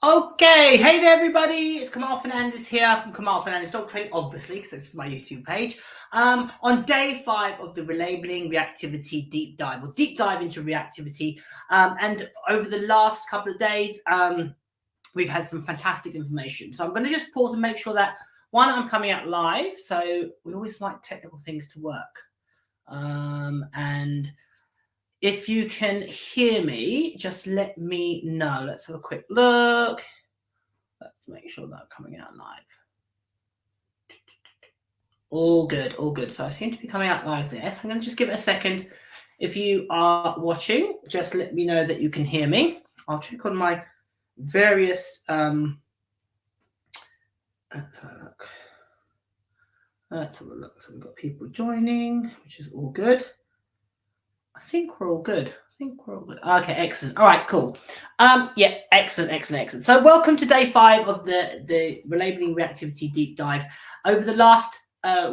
Okay, hey there everybody, it's Kamal Fernandez here from Kamal Fernandez Dog Training, obviously, because this is my YouTube page. On day 5 of the Relabelling Reactivity Deep Dive, or deep dive into reactivity. And over the last couple of days, we've had some fantastic information. So I'm going to just pause and make sure that, one, I'm coming out live. So we always like technical things to work. And if you can hear me, just let me know. Let's have a quick look. Let's make sure that I'm coming out live. All good, all good. So I seem to be coming out live there. So I'm going to just give it a second. If you are watching, just let me know that you can hear me. I'll check on my various... let's have a look. Let's have a look. So we've got people joining, which is all good. I think we're all good. Okay, excellent. All right, cool. Yeah, excellent. So welcome to day 5 of the Relabelling Reactivity Deep Dive. Over the last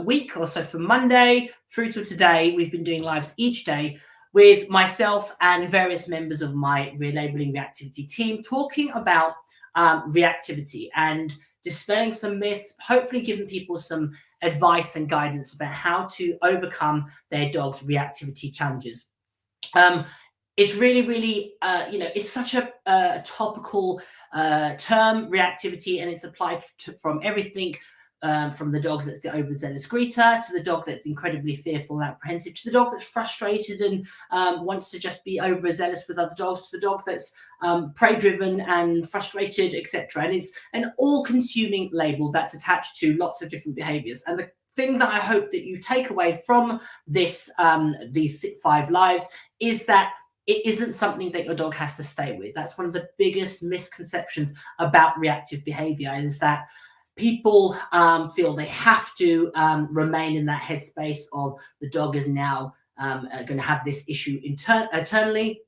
week or so, from Monday through to today, we've been doing lives each day with myself and various members of my Relabelling Reactivity team talking about reactivity and dispelling some myths, hopefully giving people some advice and guidance about how to overcome their dog's reactivity challenges. It's really, it's such a topical term, reactivity, and it's applied from everything from the dog that's the overzealous greeter, to the dog that's incredibly fearful and apprehensive, to the dog that's frustrated and wants to just be overzealous with other dogs, to the dog that's prey-driven and frustrated, etc. And it's an all-consuming label that's attached to lots of different behaviors. And the thing that I hope that you take away from this, these 5 lives, is that it isn't something that your dog has to stay with. That's one of the biggest misconceptions about reactive behavior, is that people feel they have to remain in that headspace of the dog is now going to have this issue eternally,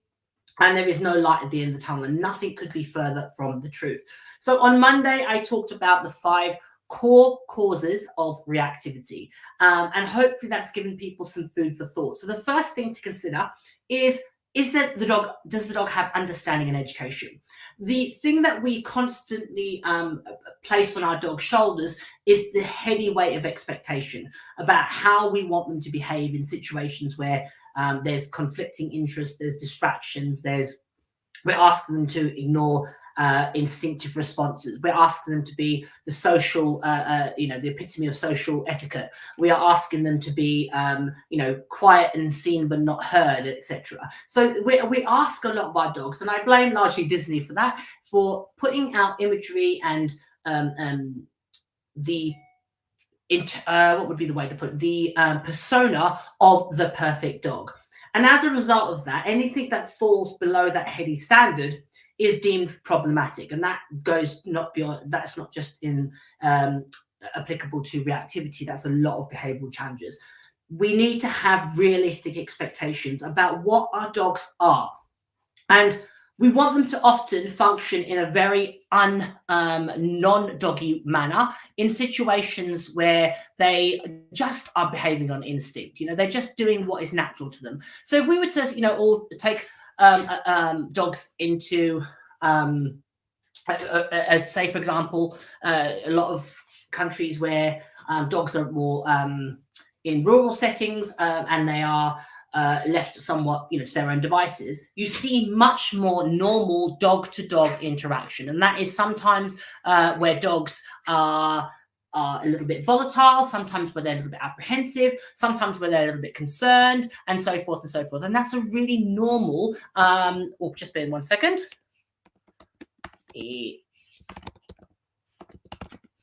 and there is no light at the end of the tunnel, and nothing could be further from the truth. So on Monday, I talked about the 5 core causes of reactivity, and hopefully that's given people some food for thought. So the first thing to consider is that does the dog have understanding and education? The thing that we constantly place on our dog's shoulders is the heady weight of expectation about how we want them to behave in situations where there's conflicting interests, there's distractions, we're asking them to ignore instinctive responses. We're asking them to be the social, the epitome of social etiquette. We are asking them to be, quiet and seen but not heard, etc. So we ask a lot of our dogs, and I blame largely Disney for that, for putting out imagery and what would be the way to put it? The persona of the perfect dog. And as a result of that, anything that falls below that heady standard is deemed problematic, and that goes not beyond. That's not just in applicable to reactivity. That's a lot of behavioural challenges. We need to have realistic expectations about what our dogs are, and we want them to often function in a very non-doggy manner in situations where they just are behaving on instinct. They're just doing what is natural to them. So if we were to, all take dogs into, say, for example, a lot of countries where dogs are more in rural settings and they are left somewhat, to their own devices, you see much more normal dog-to-dog interaction, and that is sometimes where dogs are a little bit volatile, sometimes where they're a little bit apprehensive, sometimes where they're a little bit concerned, and so forth and so forth. And that's a really normal, just bear in 1 second.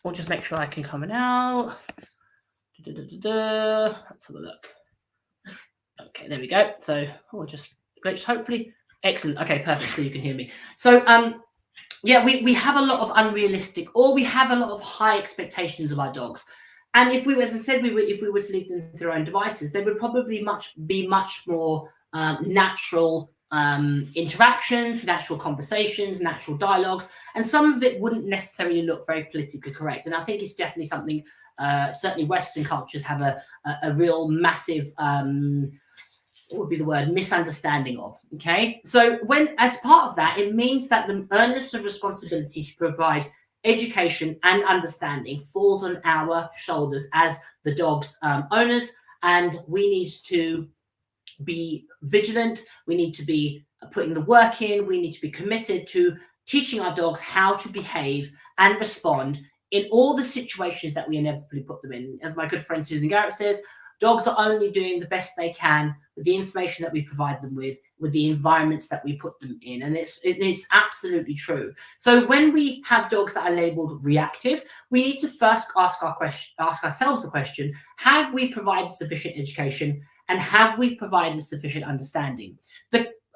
We'll just make sure I can come out. Let's have a look. Okay, there we go. So we'll just hopefully, excellent. Okay, perfect. So you can hear me. So yeah, we have a lot of unrealistic, or we have a lot of high expectations of our dogs. And if we were, as I said, if we were to leave them to their own devices, they would probably be much more natural interactions, natural conversations, natural dialogues, and some of it wouldn't necessarily look very politically correct. And I think it's definitely something, certainly Western cultures have a real massive what would be the word, misunderstanding of. Okay, so when, as part of that, it means that the onus of responsibility to provide education and understanding falls on our shoulders as the dog's owners, and we need to be vigilant. We need to be putting the work in. We need to be committed to teaching our dogs how to behave and respond in all the situations that we inevitably put them in. As my good friend Susan Garrett says, dogs are only doing the best they can with the information that we provide them with the environments that we put them in. And it's absolutely true. So when we have dogs that are labeled reactive, we need to first ask ourselves the question, have we provided sufficient education and have we provided sufficient understanding?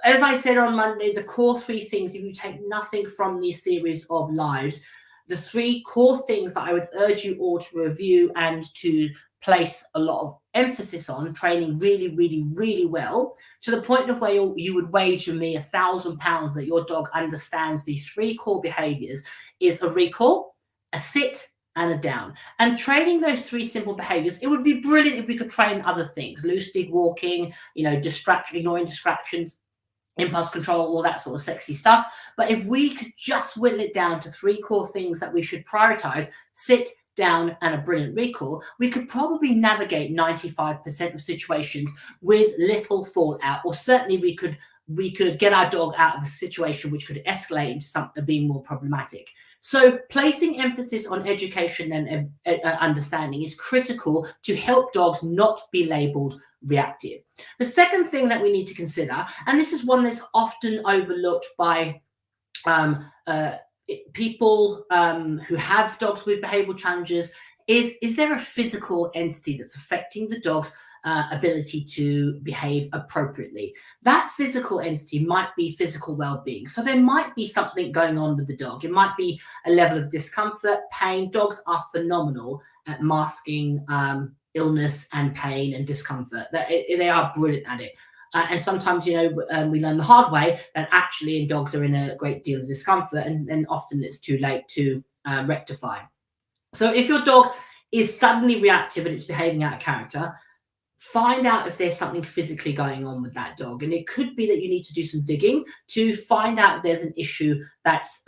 As I said on Monday, the core 3 things, if you take nothing from this series of lives, the 3 core things that I would urge you all to review and to place a lot of emphasis on, training really, really, really well, to the point of where you would wager me £1,000 that your dog understands these 3 core behaviors, is a recall, a sit, and a down. And training those 3 simple behaviors, it would be brilliant if we could train other things, loose lead walking, ignoring distractions, impulse control, all that sort of sexy stuff. But if we could just whittle it down to 3 core things that we should prioritize, sit, down, and a brilliant recall, we could probably navigate 95% of situations with little fallout, or certainly we could get our dog out of a situation which could escalate into something being more problematic. So placing emphasis on education and understanding is critical to help dogs not be labeled reactive. The second thing that we need to consider, and this is one that's often overlooked by people who have dogs with behavioral challenges, is there a physical entity that's affecting the dog's ability to behave appropriately? That physical entity might be physical well-being. So there might be something going on with the dog. It might be a level of discomfort, pain. Dogs are phenomenal at masking illness and pain and discomfort. They are brilliant at it. And sometimes, we learn the hard way that actually in dogs are in a great deal of discomfort, and often it's too late to rectify. So if your dog is suddenly reactive and it's behaving out of character, find out if there's something physically going on with that dog. And it could be that you need to do some digging to find out if there's an issue that's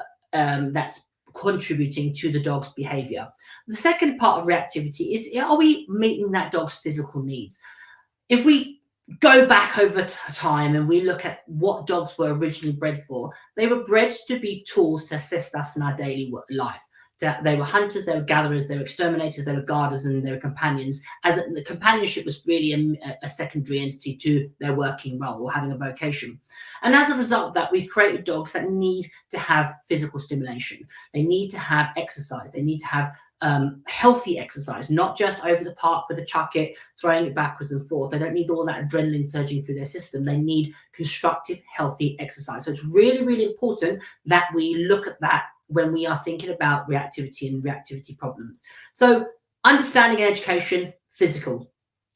contributing to the dog's behavior. The second part of reactivity is, are we meeting that dog's physical needs? If we go back over time and we look at what dogs were originally bred for, they were bred to be tools to assist us in our daily life. They were hunters, they were gatherers, they were exterminators, they were guarders, and they were companions. The companionship was really a secondary entity to their working role or having a vocation. And as a result of that, we've created dogs that need to have physical stimulation. They need to have exercise. They need to have healthy exercise, not just over the park with a chuck it, throwing it backwards and forth. They don't need all that adrenaline surging through their system. They need constructive, healthy exercise. So it's really, really important that we look at that when we are thinking about reactivity and reactivity problems. So understanding and education, physical.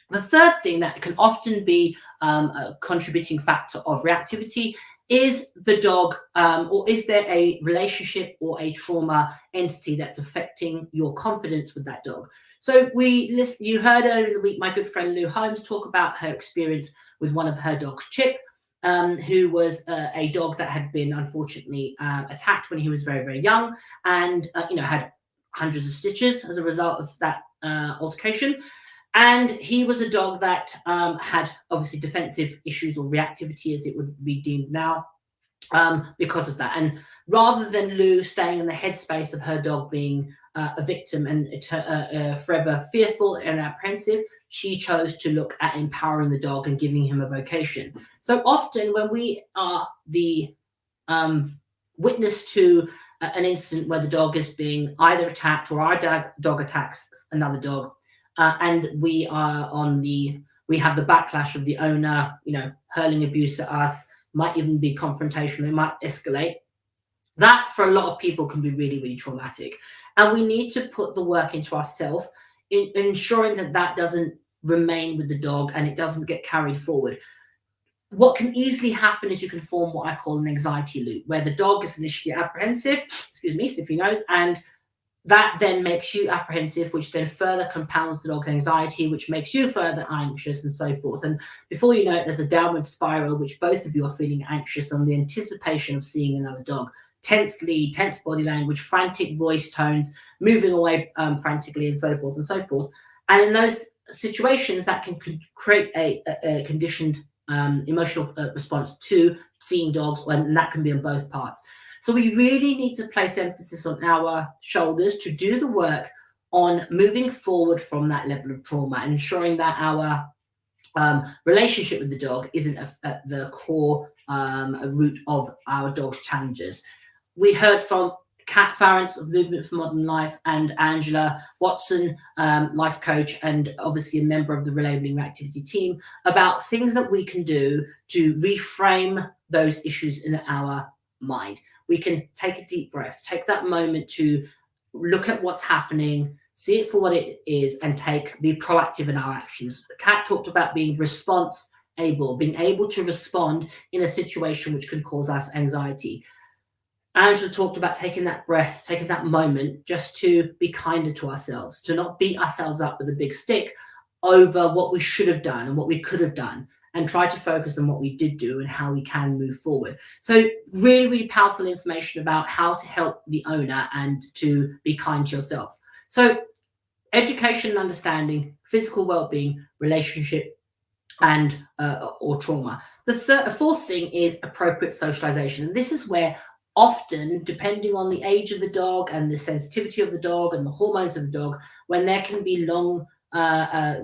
The third thing that can often be a contributing factor of reactivity is the dog, or is there a relationship or a trauma entity that's affecting your confidence with that dog? So you heard earlier in the week my good friend Lou Holmes talk about her experience with one of her dogs, Chip, who was a dog that had been unfortunately attacked when he was very, very young, and had hundreds of stitches as a result of that altercation. And he was a dog that had obviously defensive issues, or reactivity as it would be deemed now, because of that. And rather than Lou staying in the headspace of her dog being a victim and forever fearful and apprehensive, she chose to look at empowering the dog and giving him a vocation. So often when we are the witness to an incident where the dog is being either attacked or our dog attacks another dog, and we have the backlash of the owner, hurling abuse at us, might even be confrontational, it might escalate. That for a lot of people can be really, really traumatic. And we need to put the work into ourselves in ensuring that that doesn't remain with the dog and it doesn't get carried forward. What can easily happen is you can form what I call an anxiety loop, where the dog is initially apprehensive, sniffy nose, and That then makes you apprehensive, which then further compounds the dog's anxiety, which makes you further anxious, and so forth. And before you know it, there's a downward spiral, which both of you are feeling anxious on the anticipation of seeing another dog. Tense body language, frantic voice tones, moving away frantically, and so forth and so forth. And in those situations, that can create a conditioned emotional response to seeing dogs, and that can be on both parts. So we really need to place emphasis on our shoulders to do the work on moving forward from that level of trauma and ensuring that our relationship with the dog isn't at the core root of our dog's challenges. We heard from Kat Farrance of Movement for Modern Life and Angela Watson, life coach, and obviously a member of the Relabelling Reactivity Team, about things that we can do to reframe those issues in our mind. We can take a deep breath, take that moment to look at what's happening, see it for what it is, and be proactive in our actions. Kat talked about being response able, being able to respond in a situation which can cause us anxiety. Angela talked about taking that breath, taking that moment just to be kinder to ourselves, to not beat ourselves up with a big stick over what we should have done and what we could have done, and try to focus on what we did do and how we can move forward. So really, really powerful information about how to help the owner and to be kind to yourselves. So education and understanding, physical well-being, relationship, and or trauma. The fourth thing is appropriate socialization. And this is where often, depending on the age of the dog and the sensitivity of the dog and the hormones of the dog, when there can be long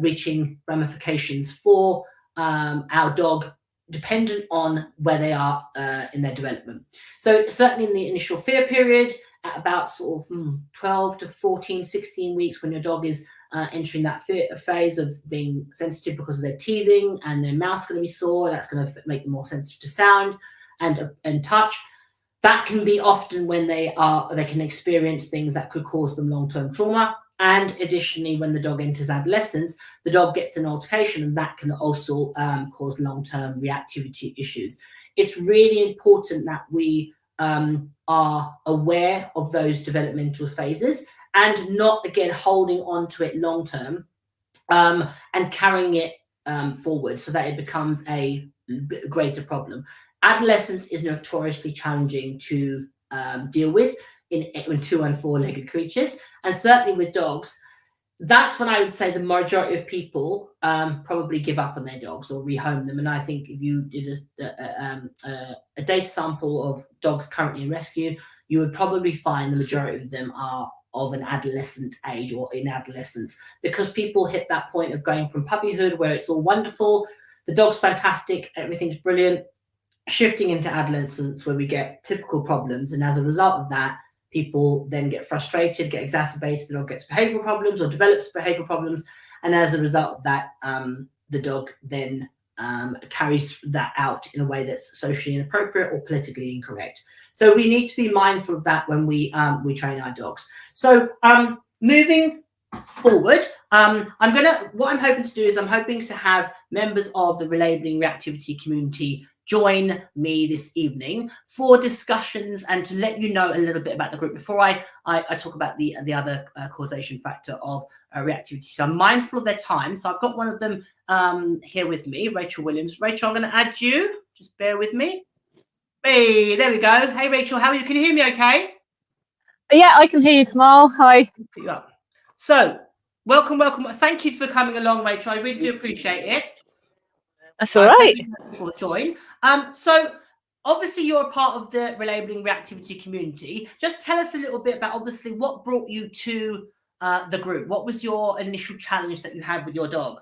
reaching ramifications for our dog, dependent on where they are in their development. So certainly in the initial fear period, at about sort of 12 to 14, 16 weeks, when your dog is entering that phase of being sensitive because of their teething and their mouth's going to be sore, that's going to make them more sensitive to sound and touch. That can be often when they can experience things that could cause them long-term trauma. And additionally, when the dog enters adolescence, the dog gets an altercation, and that can also cause long-term reactivity issues. It's really important that we are aware of those developmental phases and not, again, holding on to it long-term and carrying it forward so that it becomes a greater problem. Adolescence is notoriously challenging to deal with in 2 and 4-legged creatures, and certainly with dogs. That's when I would say the majority of people probably give up on their dogs or rehome them. And I think if you did a data sample of dogs currently in rescue, you would probably find the majority of them are of an adolescent age or in adolescence, because people hit that point of going from puppyhood where it's all wonderful, the dog's fantastic, everything's brilliant, shifting into adolescence where we get typical problems. And as a result of that, people then get frustrated, get exacerbated, the dog gets behavioral problems or develops behavioral problems. And as a result of that, the dog then carries that out in a way that's socially inappropriate or politically incorrect. So we need to be mindful of that when we train our dogs. So moving forward, what I'm hoping to do is I'm hoping to have members of the Relabelling Reactivity community join me this evening for discussions and to let you know a little bit about the group before I talk about the other causation factor of reactivity. So I'm mindful of their time. So I've got one of them here with me, Rachel Williams. Rachel, I'm going to add you. Just bear with me. Hey, there we go. Hey, Rachel, how are you? Can you hear me okay? Yeah, I can hear you, Kamal. Hi. Put you up. So welcome. Thank you for coming along, Rachel. I really do appreciate it. That's all right. People join. So obviously you're a part of the Relabelling Reactivity community. Just tell us a little bit about obviously what brought you to the group. What was your initial challenge that you had with your dog?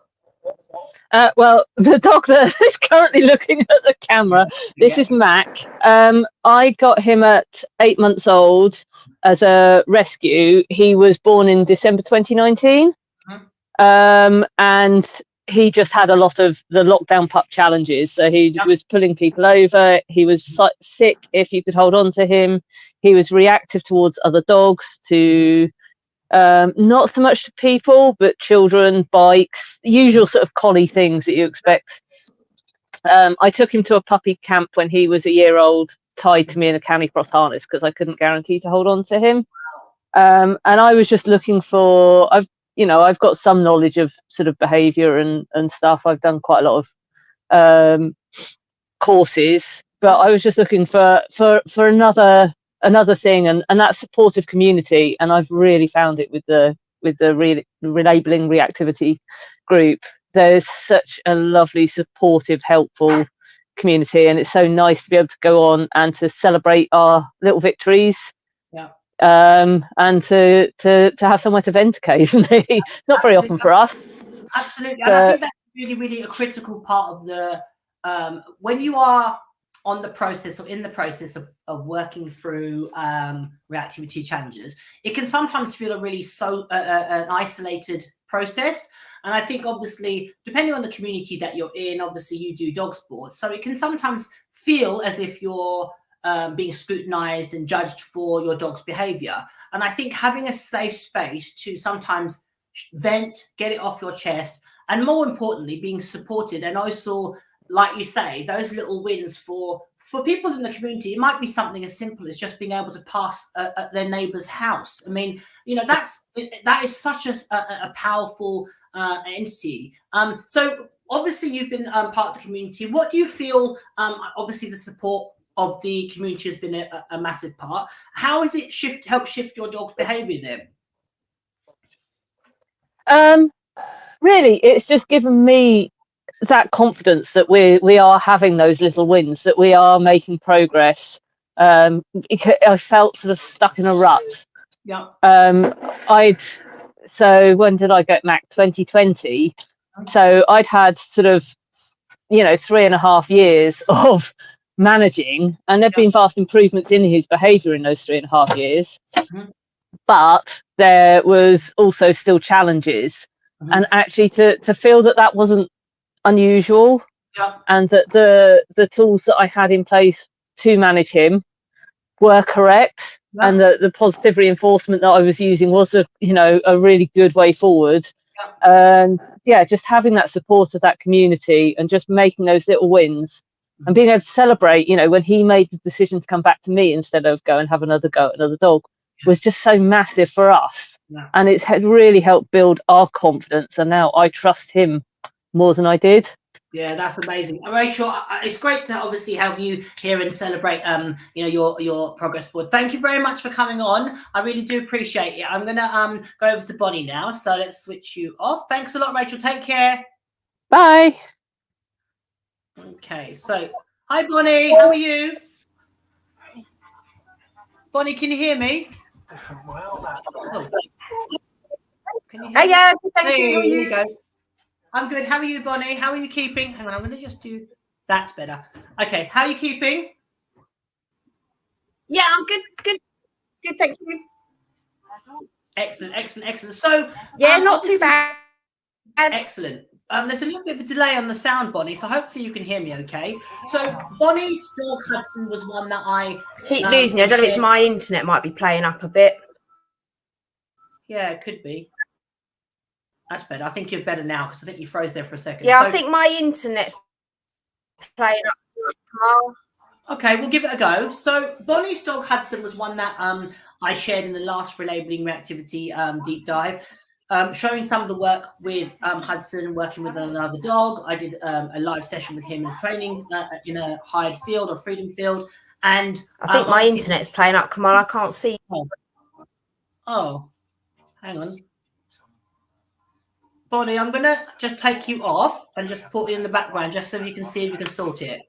Well, the dog that is currently looking at the camera, this is Mac. I got him at 8 months old as a rescue. He was born in December 2019. And he just had a lot of the lockdown pup challenges. So he was pulling people over. He was sick if you could hold on to him. He was reactive towards other dogs, to not so much to people, but children, bikes, the usual sort of collie things that you expect. I took him to a puppy camp when he was a year old, tied to me in a canicross harness because I couldn't guarantee to hold on to him. And I was just looking for, I've got some knowledge of sort of behaviour and stuff. I've done quite a lot of courses, but I was just looking for another thing, and that supportive community. And I've really found it with the Relabelling Reactivity group. There's such a lovely, supportive, helpful community, and it's so nice to be able to go on and to celebrate our little victories. Yeah. And to have somewhere to vent occasionally. It's not very often for us. Absolutely. And I think that's really, really a critical part of the when you are on the process or in the process of working through reactivity challenges, it can sometimes feel a really an isolated process. And I think obviously, depending on the community that you're in, obviously you do dog sports, so it can sometimes feel as if you're being scrutinized and judged for your dog's behavior. And I think having a safe space to sometimes vent, get it off your chest, and more importantly, being supported, and also, like you say, those little wins for people in the community. It might be something as simple as just being able to pass their neighbor's house. I mean, that is such a powerful entity. So obviously you've been part of the community. What do you feel? Obviously the support of the community has been a massive part. How has it helped shift your dog's behavior then? Really, it's just given me that confidence that we are having those little wins, that we are making progress. I felt sort of stuck in a rut. Yeah. So when did I get Mac? 2020. So I'd had sort of 3.5 years of managing, and there'd been vast improvements in his behaviour in those 3.5 years. Mm-hmm. But there was also still challenges. Mm-hmm. And actually to feel that wasn't unusual, and that the tools that I had in place to manage him were correct, and the positive reinforcement that I was using was a really good way forward. And just having that support of that community and just making those little wins and being able to celebrate, when he made the decision to come back to me instead of go and have another go at another dog, was just so massive for us. And it's really helped build our confidence, and now I trust him more than I did. Yeah, that's amazing. Rachel, it's great to obviously have you here and celebrate your progress forward. Thank you very much for coming on. I really do appreciate it. I'm gonna go over to Bonnie now, so let's switch you off. Thanks a lot, Rachel. Take care. Bye. Okay, so hi Bonnie, how are you? Bonnie, can you hear me? Oh. Can you hear me? Yeah, thank you. How are you? Go. I'm good. How are you, Bonnie? How are you keeping? Hang on, I'm going to just do... That's better. Okay, how are you keeping? Yeah, I'm good. Good, thank you. Excellent. So... Yeah, not too bad. Excellent. There's a little bit of a delay on the sound, Bonnie, so hopefully you can hear me okay. So Bonnie's dog Hudson was one that I... keep losing you. I don't know if it's my internet might be playing up a bit. Yeah, it could be. That's better. I think you're better now because I think you froze there for a second. Yeah, so, I think my internet's playing up. Okay, we'll give it a go. So Bonnie's dog Hudson was one that I shared in the last Relabelling Reactivity deep dive, showing some of the work with Hudson, working with another dog. I did a live session with him in training in a hired field or freedom field. And I think my internet's playing up, Kamal. I can't see. Oh, hang on. Bonnie, I'm going to just take you off and just put you in the background just so you can see if you can sort it.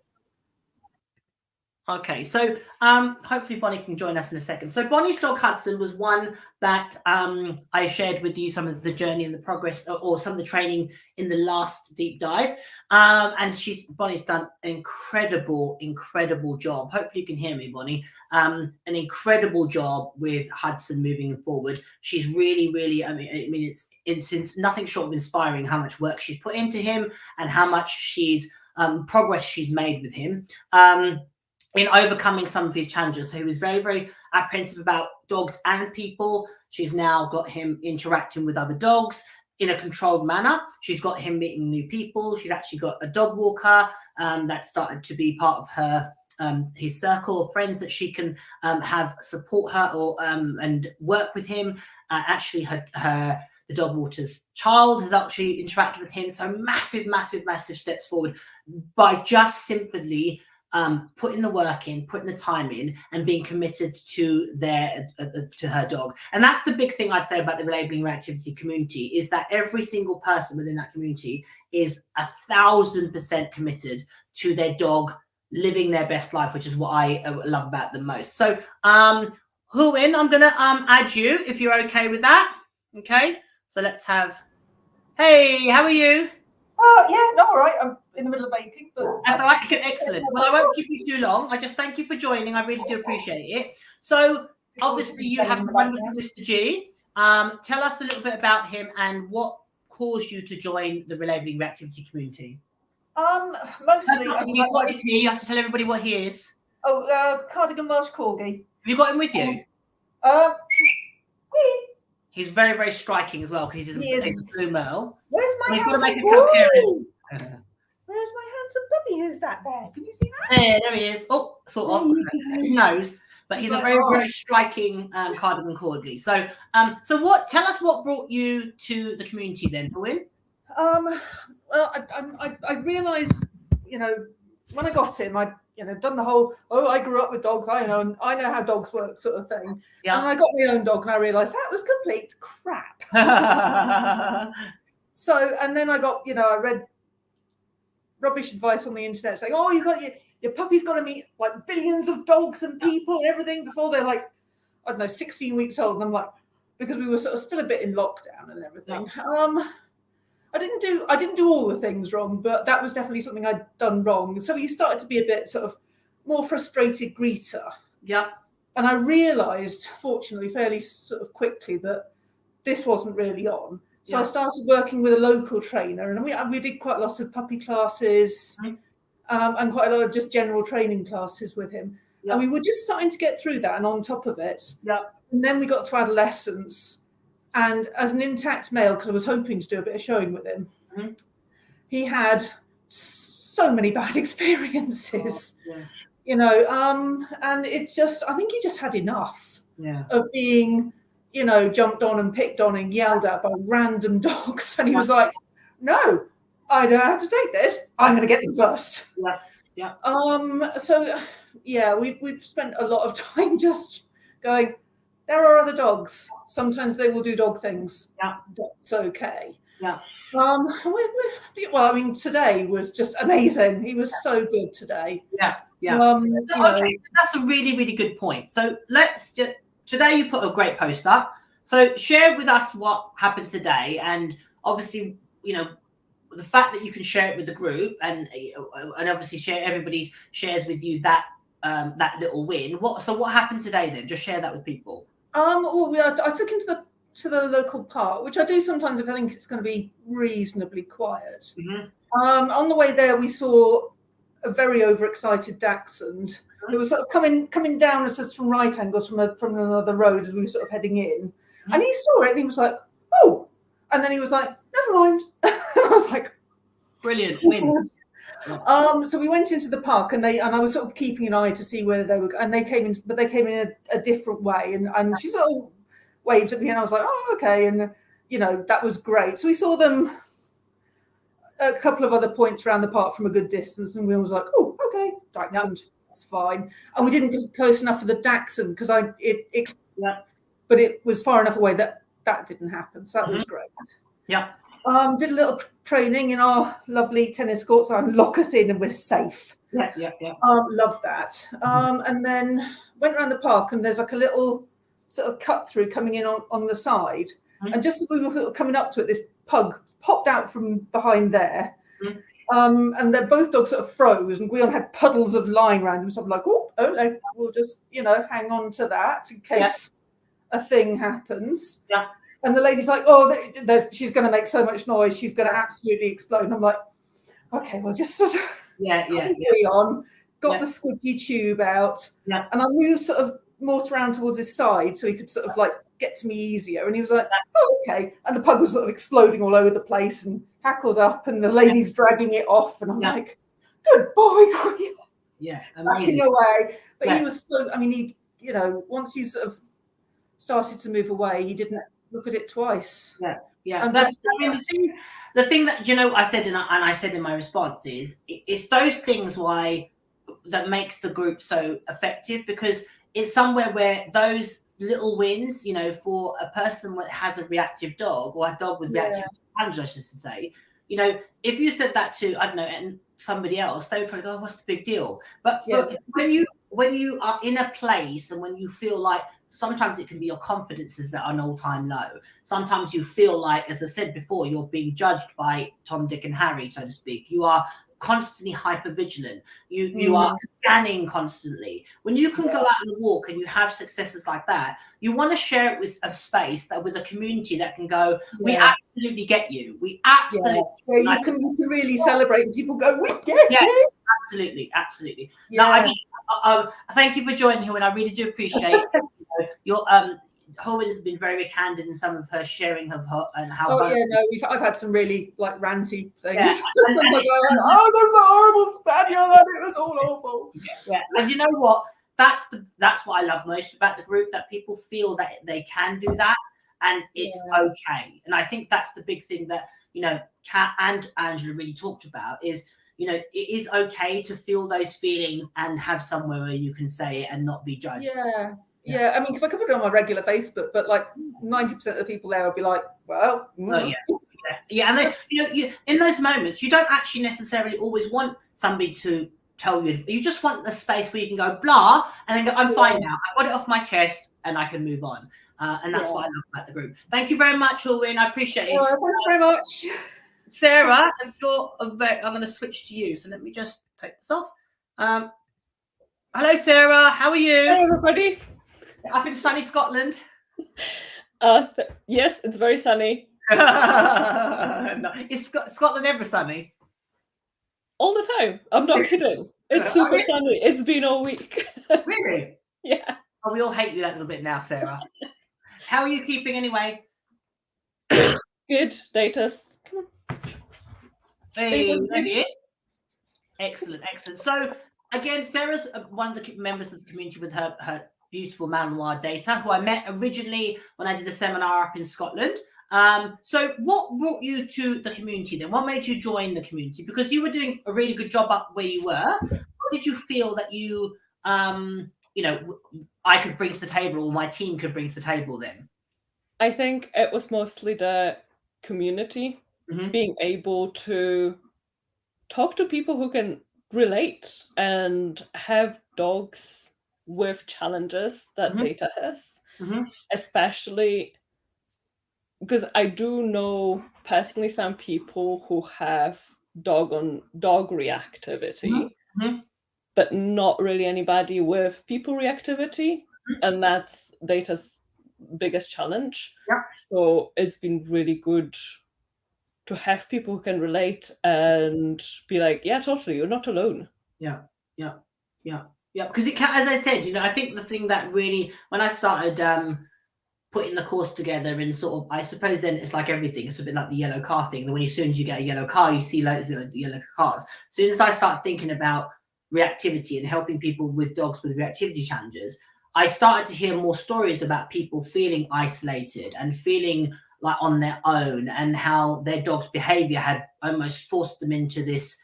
Okay, so hopefully Bonnie can join us in a second. So Bonnie's dog Hudson was one that I shared with you some of the journey and the progress or some of the training in the last deep dive. And Bonnie's done an incredible job. Hopefully you can hear me, Bonnie. An incredible job with Hudson moving forward. She's really, I mean, it's nothing short of inspiring how much work she's put into him and how much progress she's made with him. In overcoming some of his challenges. So he was very apprehensive about dogs and people. She's now got him interacting with other dogs in a controlled manner. She's got him meeting new people. She's actually got a dog walker that started to be part of her his circle of friends that she can have support her or and work with him. Actually, the dog walker's child has actually interacted with him. So massive steps forward by just simply putting the work in, putting the time in, and being committed to her dog. And that's the big thing I'd say about the Relabelling Reactivity community, is that every single person within that community is 1,000% committed to their dog living their best life, which is what I love about them most. So Huin, I'm gonna add you if you're okay with that. Okay, so let's have, hey, how are you? Yeah, no, all right. I'm in the middle of baking, but that's all right. Excellent. Well, I won't keep you too long. I just thank you for joining. I really do appreciate it. So obviously you have the wonderful Mr. G. Tell us a little bit about him and what caused you to join the Relabelling Reactivity community. Mostly. What is he? You have to tell everybody what he is. Oh, Cardigan Welsh Corgi. Have you got him with you? He's very striking as well, because he's a blue merle. Where's my handsome puppy? Where's my handsome puppy? Who's that there? Can you see that? There he is. Oh, sort of. His nose. But he's a very striking Cardigan Corgi. So, tell us what brought you to the community then, Huin? Well, I realised, when I got him, I'd done the whole, I grew up with dogs, I know how dogs work sort of thing. Yeah. And I got my own dog and I realised that was complete crap. So, and then I got, I read rubbish advice on the internet saying, you got your puppy's got to meet like billions of dogs and people and everything before they're like, I don't know, 16 weeks old. And I'm like, because we were sort of still a bit in lockdown and everything. Yeah. I didn't do all the things wrong, but that was definitely something I'd done wrong. So you started to be a bit sort of more frustrated greeter. Yeah. And I realised, fortunately, fairly sort of quickly that this wasn't really on. So I started working with a local trainer, and we did quite a lot of puppy classes and quite a lot of just general training classes with him. Yeah. And we were just starting to get through that and on top of it. Yeah. And then we got to adolescence. And as an intact male, because I was hoping to do a bit of showing with him, he had so many bad experiences, and it just, I think he just had enough of being, jumped on and picked on and yelled at by random dogs. And he was like, no, I don't have to take this. I'm going to get them first. Yeah. So, we've spent a lot of time just going, there are other dogs. Sometimes they will do dog things. Yeah. That's okay. Yeah. Well, I mean, today was just amazing. He was so good today. Yeah. Okay, that's a really good point. So today you put a great post up. So share with us what happened today, and obviously, the fact that you can share it with the group, and obviously everybody shares with you that little win. What happened today then? Just share that with people. I took him to the local park, which I do sometimes if I think it's going to be reasonably quiet. Mm-hmm. On the way there, we saw a very overexcited dachshund who was sort of coming down at us from right angles from another road as we were sort of heading in. Mm-hmm. And he saw it and he was like, oh, and then he was like, never mind. And I was like, brilliant win. So we went into the park and I was sort of keeping an eye to see whether they were, and they came in a different way, and she sort of waved at me and I was like, oh, okay. And, that was great. So we saw them a couple of other points around the park from a good distance, and we was like, oh, okay, dachshund, that's fine. And we didn't get close enough for the dachshund because but it was far enough away that didn't happen. So that was great. Yeah. Did a little training in our lovely tennis courts and lock us in and we're safe. Yeah. Love that. And then went around the park and there's like a little sort of cut through coming in on the side. Mm-hmm. And just as we were coming up to it, this pug popped out from behind there. Mm-hmm. And then both dogs sort of froze and Guillaume had puddles of line around him. So I'm like, no, we'll just, hang on to that in case a thing happens. Yeah. And the lady's like, she's going to make so much noise. She's going to absolutely explode. And I'm like, okay, well, just sort of on. Got the squidgy tube out. Yeah. And I moved sort of more around towards his side so he could sort of like get to me easier. And he was like, oh, okay. And the pug was sort of exploding all over the place and hackled up and the lady's dragging it off. And I'm like, good boy. Yeah, backing amazing. away. But Yeah. he was so, I mean, he, you know, once he sort of started to move away, he didn't look at it twice. Yeah. And That's, I mean, the thing that, you know, I said in my response is, it's those things that makes the group so effective, because it's somewhere where those little wins, you know, for a person that has a reactive dog, or a dog with reactive challenges, I should say, you know, if you said that to, I don't know, and somebody else, they would probably go, oh, what's the big deal? But when you are in a place, and when you feel like, sometimes it can be your confidences that are an all-time low. Sometimes you feel like, as I said before, you're being judged by Tom, Dick, and Harry, so to speak. You are constantly hyper vigilant. You are scanning constantly. When you can go out on a walk and you have successes like that, you want to share it with a space, that with a community that can go, we absolutely get you. We absolutely you can really celebrate, and people go, we get it. Absolutely. Now, I just thank you for joining, Helen. I really do appreciate your Holin's has been very candid in some of her sharing of her and how. I've had some really like ranty things. Sometimes I'm like, oh, there's a horrible spaniel and it was all awful. Yeah. And you know what? That's what I love most about the group, that people feel that they can do that, and it's okay. And I think that's the big thing that, you know, Kat and Angela really talked about is, you know, it is okay to feel those feelings and have somewhere where you can say it and not be judged. Yeah, I mean, because I could put it on my regular Facebook, but like 90% of the people there will be like, well, and then, you know, in those moments, you don't actually necessarily always want somebody to tell you. You just want the space where you can go blah, and then go, I'm fine now. I got it off my chest, and I can move on. And that's what I love about the group. Thank you very much, Ulwin. I appreciate it. Thanks very much, Sarah. I'm going to switch to you. So let me just take this off. Hello, Sarah. How are you? Hi, everybody. Up in sunny Scotland. Yes, it's very sunny. No. Is Scotland ever sunny? All the time. I'm not kidding. It's super sunny. It's been all week. Really? Yeah. Oh, we all hate you that little bit now, Sarah. How are you keeping anyway? Good. Data's. Come on. Hey, there he is. Excellent. So, again, Sarah's one of the members of the community with her beautiful Malinois Data, who I met originally when I did a seminar up in Scotland. So what brought you to the community then? What made you join the community? Because you were doing a really good job up where you were. What did you feel that you, you know, I could bring to the table, or my team could bring to the table then? I think it was mostly the community, being able to talk to people who can relate and have dogs with challenges that Data has, especially because I do know personally some people who have dog reactivity, but not really anybody with people reactivity, and that's Data's biggest challenge. So it's been really good to have people who can relate and be like, yeah, totally, you're not alone. Yeah. Because it can, as I said, you know, I think the thing that really, when I started putting the course together, and sort of, I suppose then it's like everything. It's a bit like the yellow car thing. That as soon as you get a yellow car, you see loads of yellow cars. As soon as I start thinking about reactivity and helping people with dogs with reactivity challenges, I started to hear more stories about people feeling isolated and feeling like on their own, and how their dog's behavior had almost forced them into this,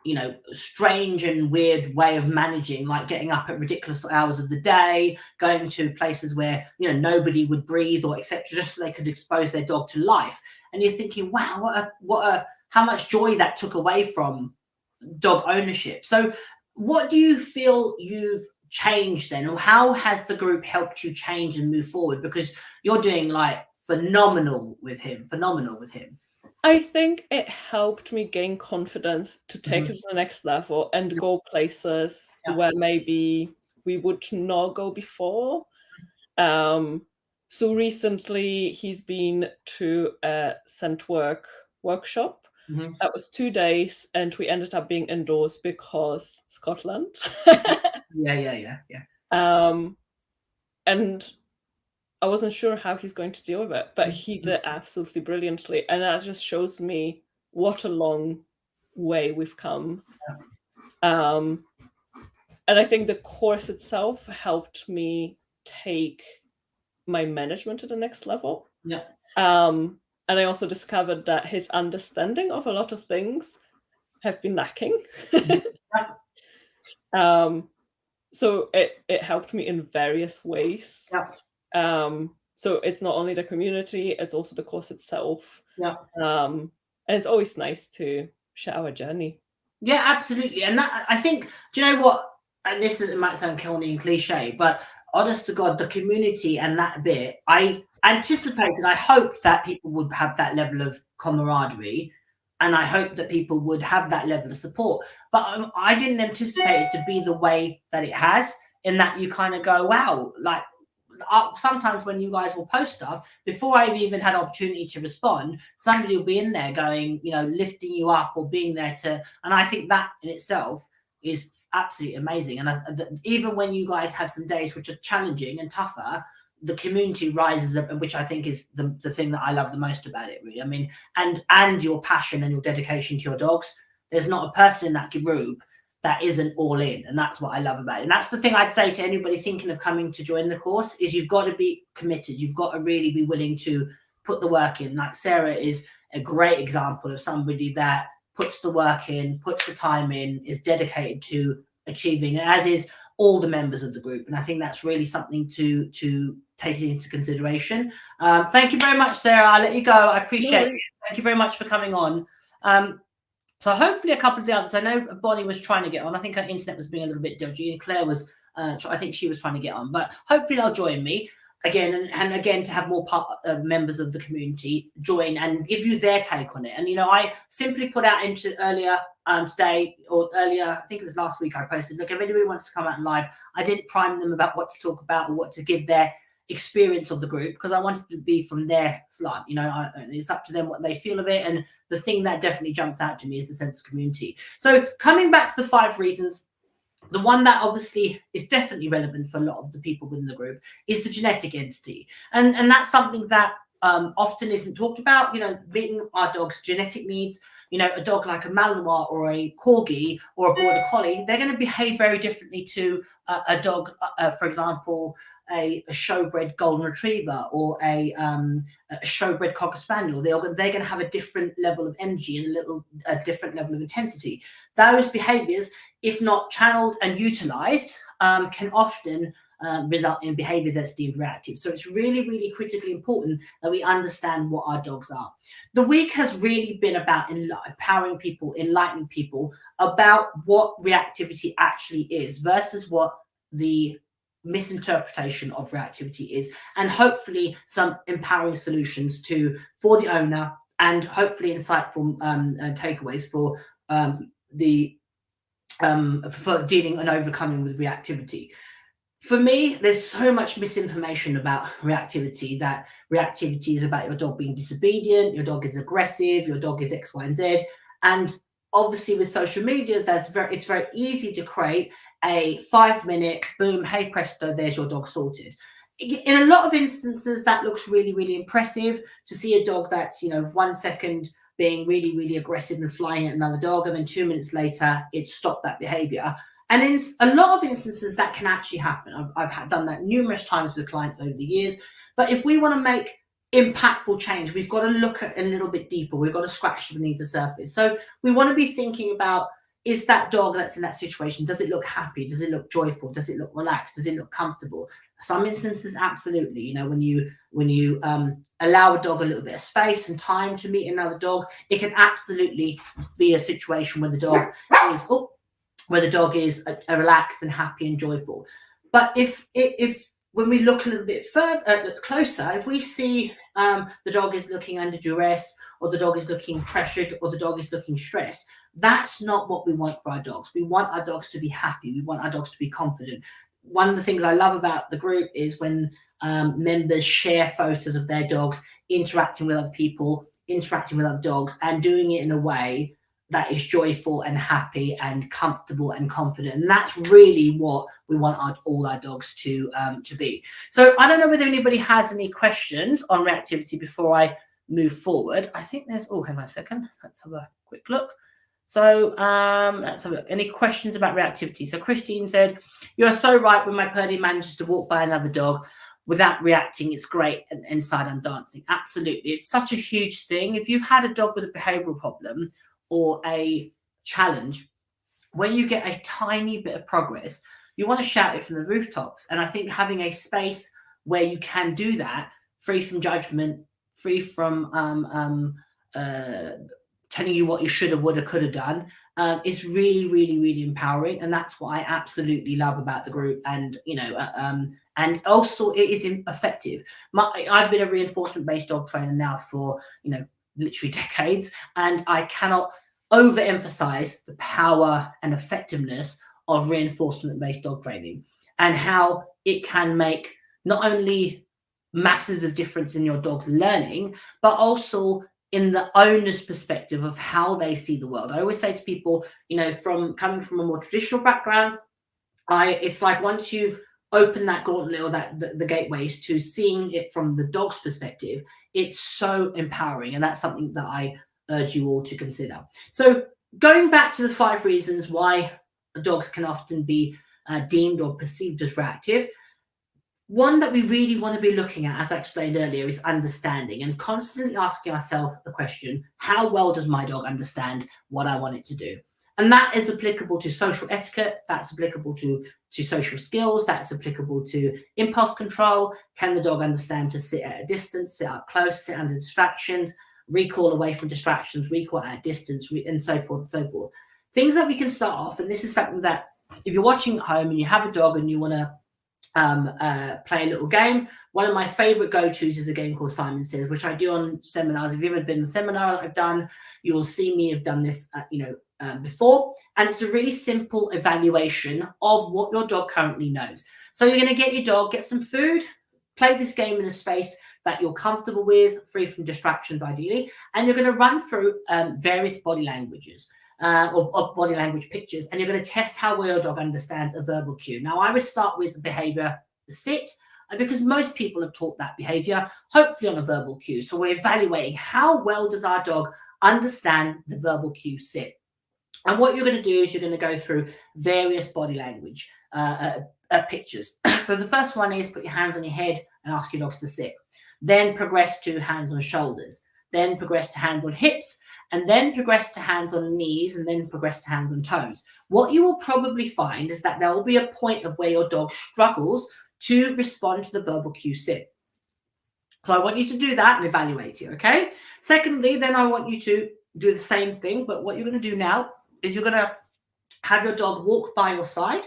you know, strange and weird way of managing, like getting up at ridiculous hours of the day, going to places where, you know, nobody would breathe or etc., just so they could expose their dog to life. And you're thinking, wow, how much joy that took away from dog ownership. So what do you feel you've changed then, or how has the group helped you change and move forward? Because you're doing like phenomenal with him. I think it helped me gain confidence to take it to the next level and go places where maybe we would not go before. So recently he's been to a scent work workshop. That was 2 days, and we ended up being indoors because Scotland. Yeah. And I wasn't sure how he's going to deal with it, but he did absolutely brilliantly. And that just shows me what a long way we've come. I think the course itself helped me take my management to the next level. Yeah. And I also discovered that his understanding of a lot of things have been lacking. So it helped me in various ways. Yeah. So it's not only the community, it's also the course itself. Yeah. And it's always nice to share our journey. Yeah, absolutely. And that, I think, do you know what? And this is, it might sound corny and cliche, but honest to God, the community and that bit, I anticipated, I hoped that people would have that level of camaraderie, and I hope that people would have that level of support. But I didn't anticipate it to be the way that it has, in that you kind of go, wow, like, sometimes when you guys will post stuff, before I've even had opportunity to respond, somebody will be in there going, you know, lifting you up or being there to, and I think that in itself is absolutely amazing. And even when you guys have some days which are challenging and tougher, the community rises up, which I think is the thing that I love the most about it, really. I mean, and your passion and your dedication to your dogs. There's not a person in that group that isn't all in, and that's what I love about it. And that's the thing I'd say to anybody thinking of coming to join the course, is you've got to be committed. You've got to really be willing to put the work in. Like Sarah is a great example of somebody that puts the work in, puts the time in, is dedicated to achieving, as is all the members of the group. And I think that's really something to take into consideration. Thank you very much, Sarah. I'll let you go. I appreciate it. Thank you very much for coming on. So hopefully a couple of the others, I know Bonnie was trying to get on. I think her internet was being a little bit dodgy, and Claire was, I think she was trying to get on, but hopefully they'll join me again, and again, to have more members of the community join and give you their take on it. And, you know, I simply put out into earlier today, or earlier, I think it was last week, I posted, look, if anybody wants to come out and live, I didn't prime them about what to talk about or what to give their experience of the group, because I wanted to be from their slant. You know, it's up to them what they feel of it. And the thing that definitely jumps out to me is the sense of community. So coming back to the 5 reasons, the one that obviously is definitely relevant for a lot of the people within the group is the genetic entity. And that's something that often isn't talked about, you know, being our dog's genetic needs. You know, a dog like a Malinois or a Corgi or a Border Collie, they're going to behave very differently to a dog, for example, a showbred Golden Retriever or a showbred Cocker Spaniel. They're going to have a different level of energy and a different level of intensity. Those behaviors, if not channeled and utilized, can often result in behavior that's deemed reactive. So it's really, really critically important that we understand what our dogs are. The week has really been about empowering people, enlightening people about what reactivity actually is versus what the misinterpretation of reactivity is, and hopefully some empowering solutions for the owner, and hopefully insightful takeaways for dealing and overcoming with reactivity. For me, there's so much misinformation about reactivity, that reactivity is about your dog being disobedient, your dog is aggressive, your dog is X, Y, and Z. And obviously with social media, it's very easy to create a 5-minute, boom, hey presto, there's your dog sorted. In a lot of instances, that looks really, really impressive, to see a dog that's, you know, 1 second being really, really aggressive and flying at another dog, and then 2 minutes later, it's stopped that behavior. And in a lot of instances, that can actually happen. I've done that numerous times with clients over the years. But if we want to make impactful change, we've got to look at a little bit deeper. We've got to scratch beneath the surface. So we want to be thinking about, is that dog that's in that situation, does it look happy? Does it look joyful? Does it look relaxed? Does it look comfortable? Some instances, absolutely. You know, when you allow a dog a little bit of space and time to meet another dog, it can absolutely be a situation where the dog is relaxed and happy and joyful. But if when we look a little bit closer, if we see the dog is looking under duress, or the dog is looking pressured, or the dog is looking stressed, that's not what we want for our dogs. We want our dogs to be happy. We want our dogs to be confident. One of the things I love about the group is when members share photos of their dogs interacting with other people, interacting with other dogs, and doing it in a way that is joyful and happy and comfortable and confident. And that's really what we want all our dogs to be. So I don't know whether anybody has any questions on reactivity before I move forward. I think there's, oh, hang on a second. Let's have a quick look. So let's have a look. Any questions about reactivity? So Christine said, "You are so right. When my Purdy manages to walk by another dog without reacting, it's great. And inside I'm dancing." Absolutely. It's such a huge thing. If you've had a dog with a behavioral problem or a challenge, when you get a tiny bit of progress, you want to shout it from the rooftops. And I think having a space where you can do that, free from judgment, free from telling you what you should have, would have, could have done, is really, really, really empowering. And that's what I absolutely love about the group. And, you know, and also it is effective. I've been a reinforcement-based dog trainer now for, you know, literally decades, and I cannot overemphasize the power and effectiveness of reinforcement-based dog training and how it can make not only masses of difference in your dog's learning, but also in the owner's perspective of how they see the world. I always say to people, you know, coming from a more traditional background, it's like once you've opened that gauntlet or the gateways to seeing it from the dog's perspective, it's so empowering. And that's something that I urge you all to consider. So going back to the 5 reasons why dogs can often be deemed or perceived as reactive, one that we really want to be looking at, as I explained earlier, is understanding and constantly asking ourselves the question, how well does my dog understand what I want it to do? And that is applicable to social etiquette, that's applicable to social skills, that's applicable to impulse control. Can the dog understand to sit at a distance, sit up close, sit under distractions, recall away from distractions, recall at a distance, and so forth and so forth. Things that we can start off, and this is something that if you're watching at home and you have a dog and you want to play a little game, one of my favorite go-tos is a game called Simon Says, which I do on seminars. If you've ever been to a seminar that I've done, you'll see me have done this before, and it's a really simple evaluation of what your dog currently knows. So you're going to get your dog, get some food, play this game in a space that you're comfortable with, free from distractions ideally, and you're going to run through various body languages or body language pictures, and you're going to test how well your dog understands a verbal cue. Now, I would start with the behavior, the sit, because most people have taught that behavior, hopefully on a verbal cue. So we're evaluating how well does our dog understand the verbal cue sit. And what you're going to do is you're going to go through various body language pictures. So the first one is put your hands on your head and ask your dogs to sit. Then progress to hands on shoulders. Then progress to hands on hips, and then progress to hands on knees, and then progress to hands on toes. What you will probably find is that there will be a point of where your dog struggles to respond to the verbal cue sit. So I want you to do that and evaluate it, okay? Secondly, then I want you to do the same thing, but what you're going to do now is you're going to have your dog walk by your side.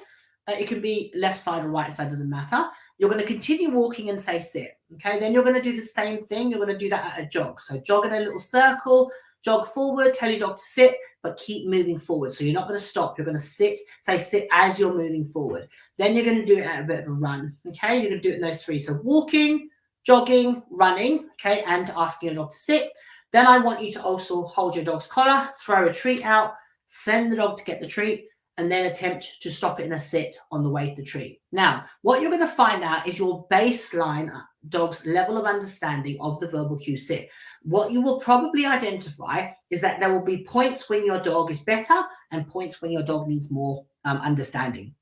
It can be left side or right side, doesn't matter. You're going to continue walking and say sit, okay? Then you're going to do the same thing. You're going to do that at a jog. So jog in a little circle, jog forward, tell your dog to sit, but keep moving forward. So you're not going to stop. You're going to sit, say sit as you're moving forward. Then you're going to do it at a bit of a run, okay? You're going to do it in those 3. So walking, jogging, running, okay, and asking your dog to sit. Then I want you to also hold your dog's collar, throw a treat out, send the dog to get the treat, and then attempt to stop it in a sit on the way to the treat. Now, what you're going to find out is your baseline dog's level of understanding of the verbal cue sit. What you will probably identify is that there will be points when your dog is better and points when your dog needs more understanding.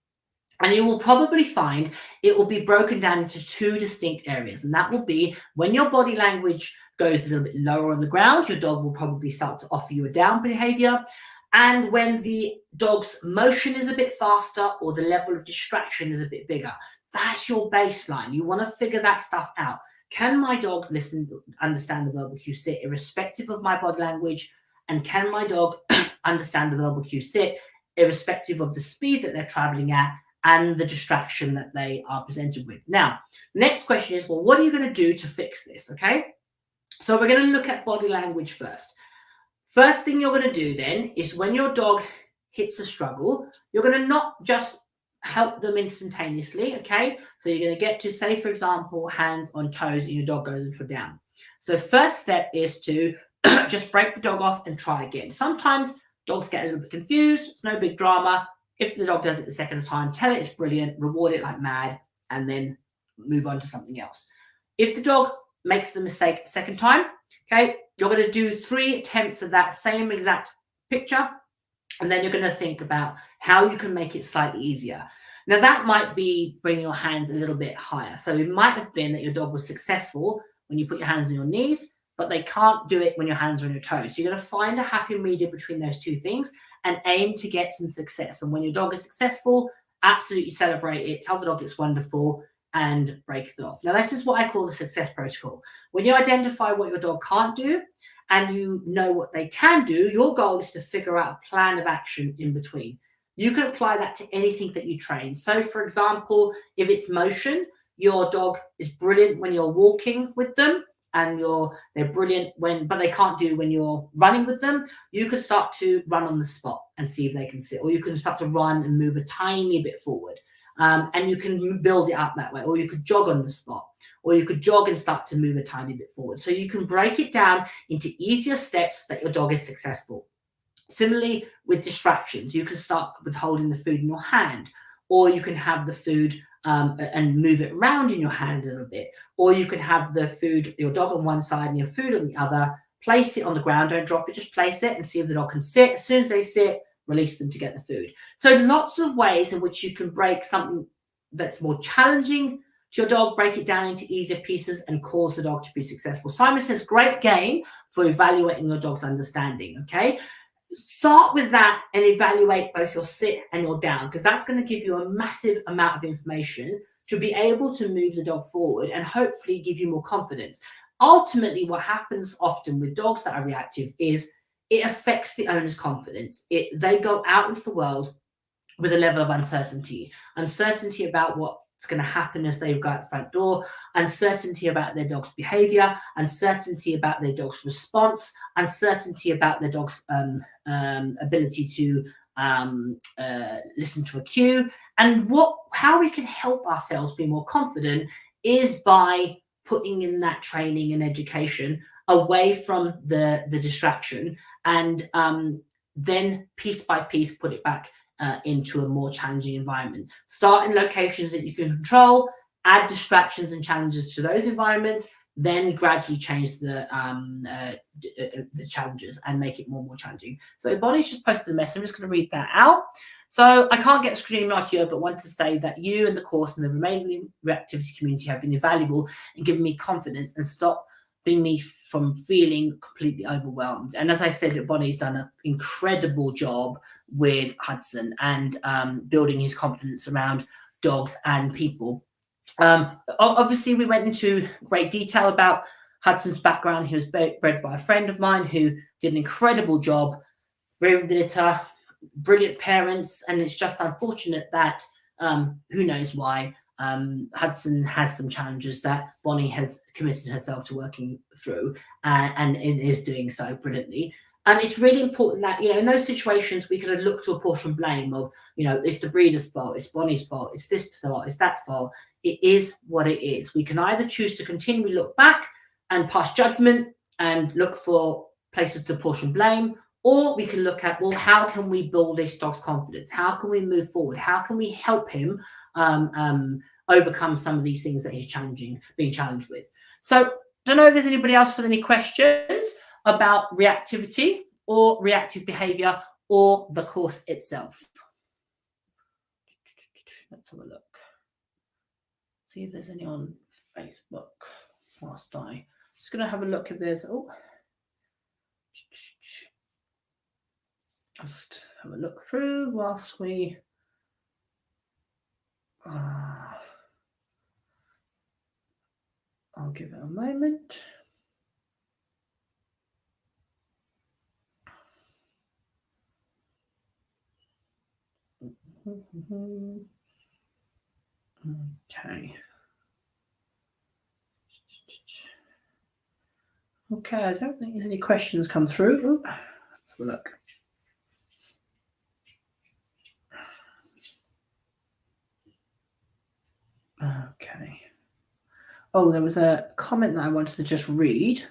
And you will probably find it will be broken down into 2 distinct areas. And that will be when your body language goes a little bit lower on the ground, your dog will probably start to offer you a down behavior. And when the dog's motion is a bit faster or the level of distraction is a bit bigger, that's your baseline. You want to figure that stuff out. Can my dog understand the verbal cue sit irrespective of my body language? And can my dog understand the verbal cue sit irrespective of the speed that they're traveling at and the distraction that they are presented with? Now, next question is, well, what are you going to do to fix this? Okay, so we're going to look at body language first. First thing you're going to do then is when your dog hits a struggle, you're going to not just help them instantaneously, okay? So you're going to get to, say, for example, hands on toes and your dog goes into a down. So first step is to just break the dog off and try again. Sometimes dogs get a little bit confused. It's no big drama. If the dog does it the second time, tell it it's brilliant, reward it like mad, and then move on to something else. If the dog makes the mistake a second time, okay, you're going to do 3 attempts of that same exact picture And then you're going to think about how you can make it slightly easier. Now, that might be bringing your hands a little bit higher. So it might have been that your dog was successful when you put your hands on your knees, but they can't do it when your hands are on your toes. So you're going to find a happy medium between those two things and aim to get some success. And when your dog is successful, absolutely celebrate it. Tell the dog it's wonderful and break it off. Now, this is what I call the success protocol. When you identify what your dog can't do and you know what they can do, your goal is to figure out a plan of action in between. You can apply that to anything that you train. So, for example, if it's motion, your dog is brilliant when you're walking with them, and they're brilliant but they can't do when you're running with them. You could start to run on the spot and see if they can sit, or you can start to run and move a tiny bit forward, and you can build it up that way. Or you could jog on the spot, or you could jog and start to move a tiny bit forward. So you can break it down into easier steps that your dog is successful. Similarly, with distractions, you can start with holding the food in your hand, or you can have the food and move it around in your hand a little bit, or you can have the food, your dog on one side and your food on the other. Place it on the ground, don't drop it, just place it and see if the dog can sit. As soon as they sit, release them to get the food. So lots of ways in which you can break something that's more challenging to your dog, break it down into easier pieces and cause the dog to be successful. Simon says, great game for evaluating your dog's understanding, okay? Start with that and evaluate both your sit and your down, because that's going to give you a massive amount of information to be able to move the dog forward and hopefully give you more confidence. Ultimately, what happens often with dogs that are reactive is it affects the owner's confidence. They go out into the world with a level of uncertainty about what's going to happen as they go out the front door, uncertainty about their dog's behavior, uncertainty about their dog's response, uncertainty about their dog's ability to listen to a cue. And how we can help ourselves be more confident is by putting in that training and education away from the distraction, and then piece by piece put it back into a more challenging environment. Start in locations that you can control, add distractions and challenges to those environments, then gradually change the challenges and make it more and more challenging. So Bonnie's just posted a message. I'm just going to read that out. So I can't get a screen right here, but want to say that you and the course and the Relabelling Reactivity community have been invaluable in giving me confidence and stopping me from feeling completely overwhelmed. And as I said, Bonnie's done an incredible job with Hudson and building his confidence around dogs and people. Obviously, we went into great detail about Hudson's background. He was bred by a friend of mine who did an incredible job rearing the litter, brilliant parents, and it's just unfortunate that who knows why Hudson has some challenges that Bonnie has committed herself to working through, and is doing so brilliantly. And it's really important that, in those situations, we can look to apportion blame of, it's the breeder's fault, it's Bonnie's fault, it's this fault, it's that fault. It is what it is. We can either choose to continually look back and pass judgment and look for places to apportion blame, or we can look at, well, how can we build this dog's confidence? How can we move forward? How can we help him overcome some of these things that he's being challenged with? So, don't know if there's anybody else with any questions about reactivity or reactive behavior or the course itself. Let's have a look. See if there's any on Facebook whilst just going to have a look if there's, just have a look through whilst we I'll give it a moment. Okay, I don't think there's any questions come through. Let's have a look. Okay. Oh, there was a comment that I wanted to just read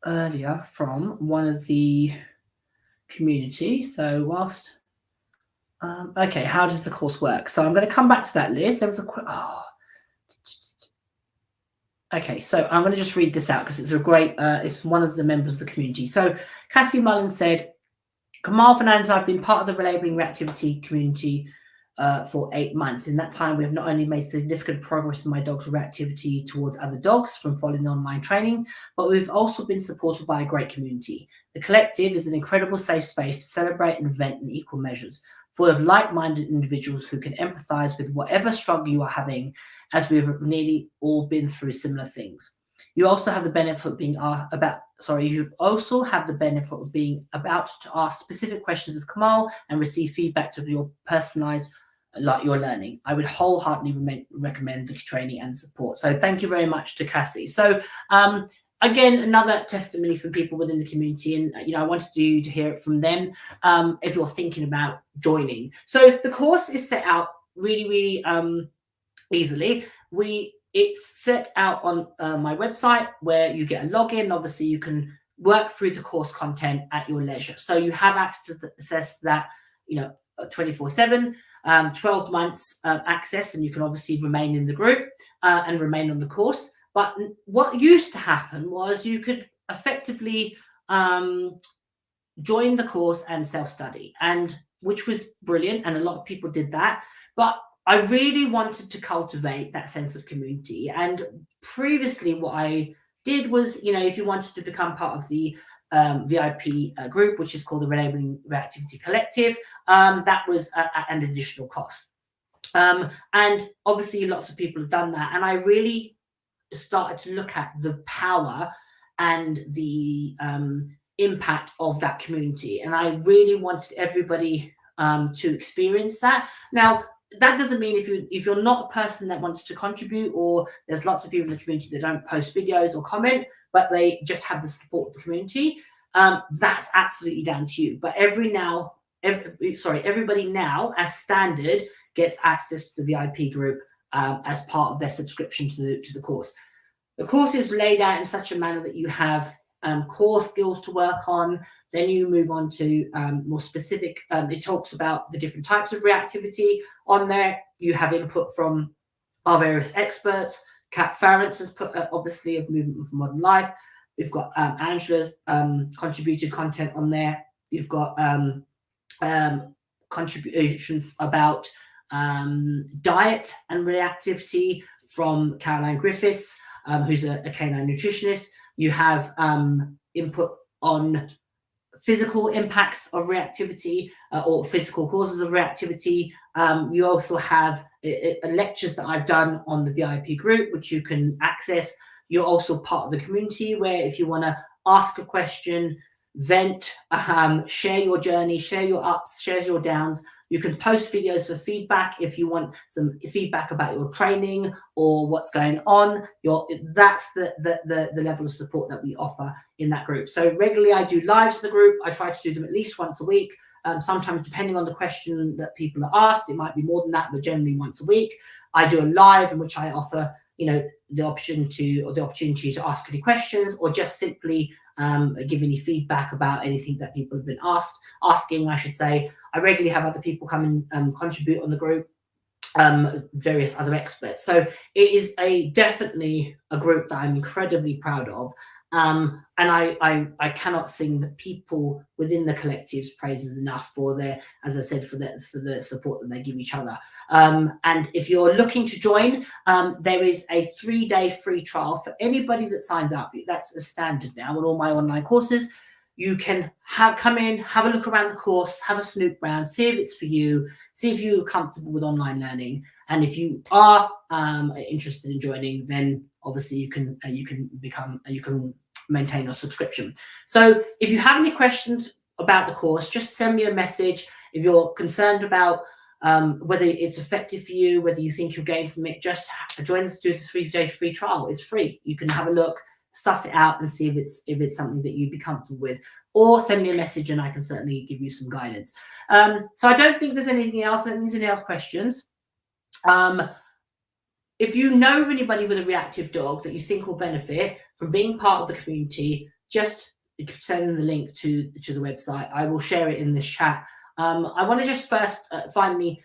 earlier from one of the community. So whilst, okay, how does the course work? So I'm going to come back to that list. There was a okay, so I'm going to just read this out because it's a great, it's one of the members of the community. So Cassie Mullen said, Kamal Fernandez, I've been part of the Relabelling Reactivity community for 8 months. In that time, we have not only made significant progress in my dog's reactivity towards other dogs from following online training, but we've also been supported by a great community. The collective is an incredible safe space to celebrate and vent in equal measures, full of like-minded individuals who can empathize with whatever struggle you are having, as we have nearly all been through similar things. You also have the benefit of being about to ask specific questions of Kamal and receive feedback to your personalized your learning. I would wholeheartedly recommend the training and support. So thank you very much to Cassie. So again, another testimony from people within the community, and I wanted you to hear it from them if you're thinking about joining. So the course is set out really easily. It's set out on my website where you get a login. Obviously, you can work through the course content at your leisure. So you have access to that, 24/7, 12 months access, and you can obviously remain in the group and remain on the course. But what used to happen was you could effectively join the course and self-study, and which was brilliant, and a lot of people did that. But I really wanted to cultivate that sense of community. And previously what I did was, if you wanted to become part of the VIP group, which is called the Relabelling Reactivity Collective, that was at an additional cost. And obviously lots of people have done that. And I really started to look at the power and the impact of that community. And I really wanted everybody to experience that. Now, that doesn't mean if you're not a person that wants to contribute, or there's lots of people in the community that don't post videos or comment, but they just have the support of the community, that's absolutely down to you. But everybody now, as standard, gets access to the VIP group as part of their subscription to the course. The course is laid out in such a manner that you have core skills to work on. Then you move on to more specific. It talks about the different types of reactivity on there. You have input from our various experts. Kat Farrance has put, obviously, of Movement for Modern Life. We've got Angela's contributed content on there. You've got contributions about diet and reactivity from Caroline Griffiths, who's a canine nutritionist. You have input on physical impacts of reactivity or physical causes of reactivity. You also have lectures that I've done on the VIP group, which you can access. You're also part of the community where if you want to ask a question, vent, share your journey, share your ups, share your downs. You can post videos for feedback if you want some feedback about your training or what's going on. That's the level of support that we offer in that group. So regularly I do lives in the group. I try to do them at least once a week. Sometimes depending on the question that people are asked, it might be more than that, but generally once a week. I do a live in which I offer the opportunity to ask any questions or just simply give any feedback about anything that people have been asking, I should say. I regularly have other people come and contribute on the group, various other experts. So it is definitely a group that I'm incredibly proud of. And I cannot sing the people within the collective's praises enough for as I said, for the support that they give each other. And if you're looking to join, there is a 3-day free trial for anybody that signs up. That's a standard now on all my online courses. You can come in, have a look around the course, have a snoop around, see if it's for you, see if you're comfortable with online learning. And if you are interested in joining, then obviously you can maintain your subscription. So if you have any questions about the course, just send me a message. If you're concerned about whether it's effective for you, whether you think you'll gain from it, just join us, do the 3-day free trial. It's free. You can have a look, suss it out and see if it's something that you'd be comfortable with, or send me a message and I can certainly give you some guidance. So I don't think there's anything else. I don't think there's any other questions. If you know of anybody with a reactive dog that you think will benefit from being part of the community, just send them the link to the website. I will share it in this chat. I want to just first finally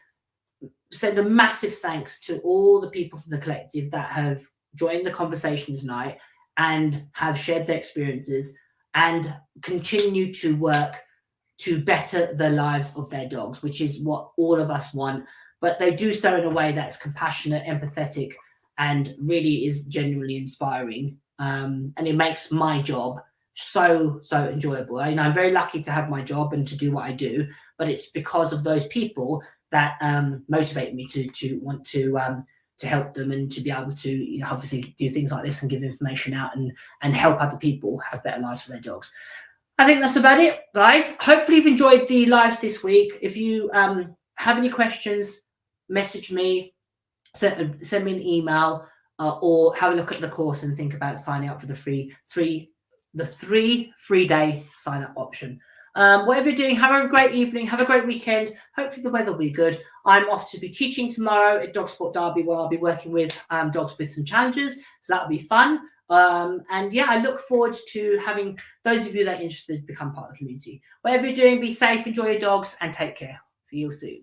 send a massive thanks to all the people from the collective that have joined the conversation tonight and have shared their experiences and continue to work to better the lives of their dogs, which is what all of us want. But they do so in a way that's compassionate, empathetic, and really is genuinely inspiring. And it makes my job so enjoyable. I'm very lucky to have my job and to do what I do, but it's because of those people that motivate me to want to help them and to be able to obviously do things like this and give information out and help other people have better lives for their dogs. I think that's about it, guys. Hopefully you've enjoyed the live this week. If you have any questions, message me, send me an email, or have a look at the course and think about signing up for the free 3-day sign up option. Whatever you're doing, have a great evening, have a great weekend. Hopefully the weather will be good. I'm off to be teaching tomorrow at Dog Sport Derby, where I'll be working with dogs with some challenges, so that'll be fun. And yeah, I look forward to having those of you that are interested become part of the community. Whatever you're doing, be safe, enjoy your dogs, and take care. See you soon.